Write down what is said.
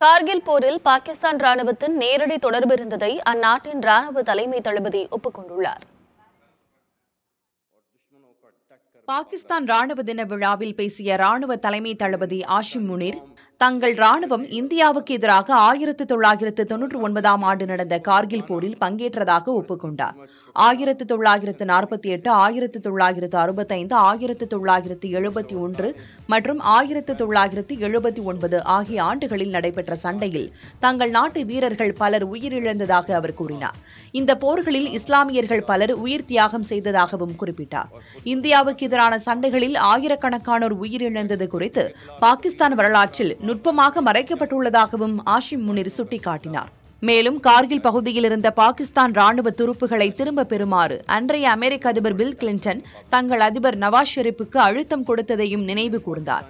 கார்கில் போரில் பாகிஸ்தான் ராணுவத்தின் நேரடி தொடர்பு இருந்ததை அந்நாட்டின் ராணுவ தலைமை தளபதி ஒப்புக்கொண்டுள்ளார். பாகிஸ்தான் ராணுவ தின விழாவில் பேசிய ராணுவ தலைமை தளபதி ஆஷிம் முனீர், தங்கள் ராணுவம் இந்தியாவுக்கு எதிராக 1999ஆம் ஆண்டு நடந்த கார்கில் போரில் பங்கேற்றதாக ஒப்புக்கொண்டார். 1948, 1965, 1971 மற்றும் 1979 ஆகிய ஆண்டுகளில் நடைபெற்ற சண்டையில் தங்கள் நாட்டு வீரர்கள் பலர் உயிரிழந்ததாக அவர் கூறினார். இந்த போர்களில் இஸ்லாமியர்கள் பலர் உயிர் தியாகம் செய்ததாகவும் குறிப்பிட்டார். இந்தியாவுக்கு எதிரான சண்டைகளில் ஆயிரக்கணக்கானோர் உயிரிழந்தது குறித்து பாகிஸ்தான் வரலாற்றில் நுட்பமாக மறைக்கப்பட்டுள்ளதாகவும் ஆஷிம் முனீர் சுட்டிக்காட்டினார். மேலும் கார்கில் பகுதியில் இருந்த பாகிஸ்தான் ராணுவ துருப்புகளை திரும்ப பெறுமாறு அன்றைய அமெரிக்க அதிபர் பில் கிளின்டன் தங்கள் அதிபர் நவாஸ் ஷெரீப்புக்கு அழுத்தம் கொடுத்ததையும் நினைவு கூர்ந்தார்.